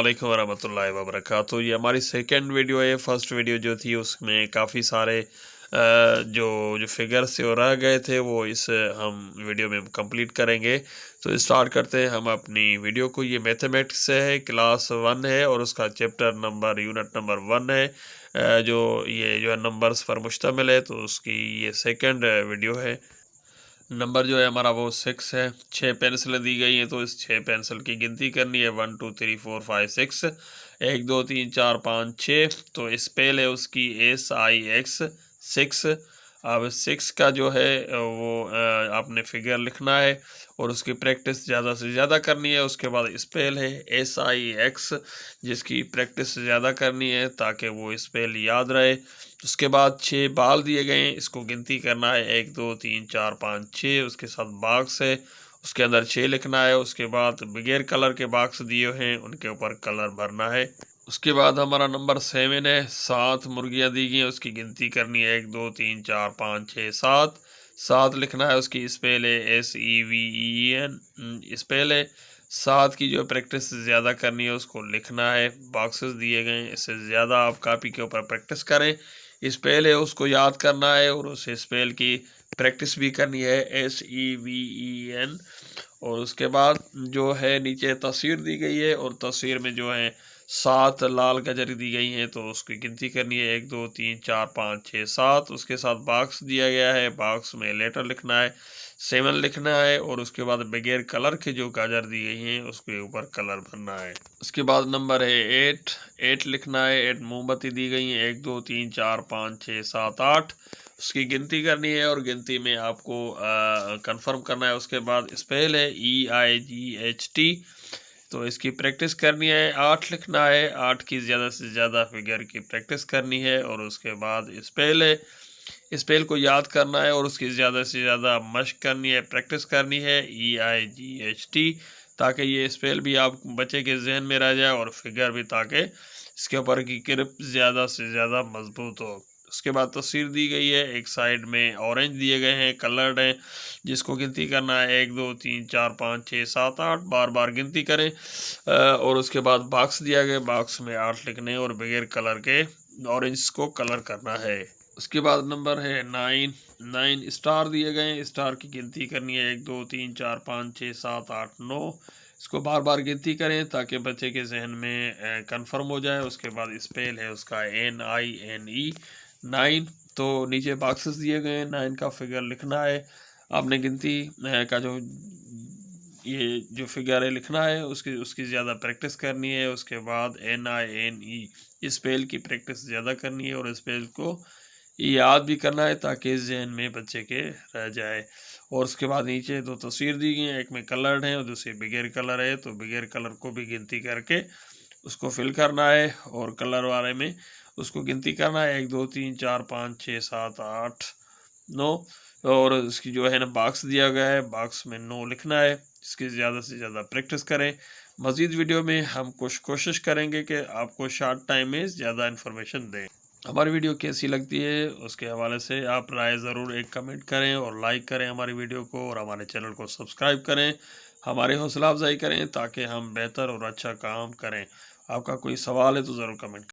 वालेकुम वरहमतुल्लाहि वबरकातुहू। ये हमारी सेकंड वीडियो है। फर्स्ट वीडियो जो थी उसमें काफ़ी सारे जो फिगर्स थे वो रह गए थे, वो इस हम वीडियो में कंप्लीट करेंगे। तो स्टार्ट करते हैं हम अपनी वीडियो को। ये मैथमेटिक्स से है, क्लास 1 है और उसका चैप्टर नंबर यूनिट नंबर 1 है। जो ये जो है नंबर्स पर मुश्तमिल है, तो उसकी ये सेकंड वीडियो है। नंबर जो है हमारा वो 6 है। 6 पेंसिलें दी गई हैं, तो इस 6 पेंसिल की गिनती करनी है। 1 2 3 4 5 6, 1 2 3 4 5 6। तो स्पेल है उसकी SIX 6। अब 6 का जो है वो आपने फिगर लिखना है और उसकी प्रैक्टिस ज़्यादा से ज़्यादा करनी है। उसके बाद स्पेल है SIX, जिसकी प्रैक्टिस ज़्यादा करनी है ताकि वो स्पेल याद रहे। उसके बाद 6 बाल दिए गए हैं, इसको गिनती करना है। 1 2 3 4 5 6। उसके साथ बॉक्स है, उसके अंदर 6 लिखना है। उसके बाद बगैर कलर के बॉक्स दिए हैं, उनके ऊपर कलर भरना है। उसके बाद हमारा नंबर 7 है। 7 मुर्गियां दी गई हैं, उसकी गिनती करनी है। 1 2 3 4 5 6 7। 7 लिखना है, उसकी स्पेल है SEVEN स्पेल है। 7 की जो प्रैक्टिस ज़्यादा करनी है उसको लिखना है। बॉक्सेस दिए गए हैं, इससे ज़्यादा आप कापी के ऊपर प्रैक्टिस करें। स्पेल है उसको याद करना है और उस स्पेल की प्रैक्टिस भी करनी है, SEVEN। और उसके बाद जो है नीचे तस्वीर दी गई है और तस्वीर में जो है 7 लाल गजरी दी गई हैं, तो उसकी गिनती करनी है। 1 2 3 4 5 6 7। उसके साथ बॉक्स दिया गया है, बॉक्स में लेटर लिखना है, 7 लिखना है। और उसके बाद बगैर कलर के जो गाजर दी गई हैं उसके ऊपर कलर भरना है। उसके बाद नंबर है 8 लिखना है। 8 मोमबत्ती दी गई हैं, 1 2 3 4 5 6 7 8। उसकी गिनती करनी है और गिनती में आपको कंफर्म करना है। उसके बाद स्पेल है EIGHT, तो इसकी प्रैक्टिस करनी है। 8 लिखना है, 8 की ज़्यादा से ज़्यादा फिगर की प्रैक्टिस करनी है। और उसके बाद स्पेल है, स्पेल को याद करना है और उसकी ज़्यादा से ज़्यादा मशक करनी है, प्रैक्टिस करनी है, EIGHT, ताकि ये स्पेल भी आप बच्चे के जहन में रह जाए और फिगर भी, ताकि इसके ऊपर की ग्रिप ज़्यादा से ज़्यादा मजबूत हो। उसके बाद तस्वीर दी गई है, एक साइड में ऑरेंज दिए गए हैं, कलर्ड हैं, जिसको गिनती करना है। 1 2 3 4 5 6 7 8, बार बार गिनती करें। और उसके बाद बॉक्स दिया गया, बॉक्स में 8 लिखने और बगैर कलर के ऑरेंज को कलर करना है। उसके बाद नंबर है 9 स्टार दिए गए हैं, स्टार की गिनती करनी है। 1 2 3 4 5 6 7 8 9। इसको बार बार गिनती करें ताकि बच्चे के जहन में कंफर्म हो जाए। उसके बाद स्पेल है उसका NINE 9। तो नीचे बॉक्सेस दिए गए हैं, 9 का फिगर लिखना है। आपने गिनती का ये जो फिगर है लिखना है, उसकी उसकी ज़्यादा प्रैक्टिस करनी है। उसके बाद NINE स्पेल की प्रैक्टिस ज़्यादा करनी है और स्पेल को याद भी करना है ताकि जहन में बच्चे के रह जाए। और उसके बाद नीचे 2 तस्वीर दी गई हैं, एक में कलर्ड है और दूसरी बगैर कलर है, तो बगैर कलर को भी गिनती करके उसको फिल करना है और कलर वाले में उसको गिनती करना है। 1 2 3 4 5 6 7 8 9। और इसकी जो है ना बॉक्स दिया गया है, बॉक्स में 9 लिखना है। इसकी ज़्यादा से ज़्यादा प्रैक्टिस करें। मज़ीद वीडियो में हम कोशिश करेंगे कि आपको शॉर्ट टाइम में ज़्यादा इन्फॉर्मेशन दें। हमारी वीडियो कैसी लगती है उसके हवाले से आप राय ज़रूर एक कमेंट करें और लाइक करें हमारी वीडियो को, और हमारे चैनल को सब्सक्राइब करें, हमारी हौसला अफजाई करें ताकि हम बेहतर और अच्छा काम करें। आपका कोई सवाल है तो ज़रूर कमेंट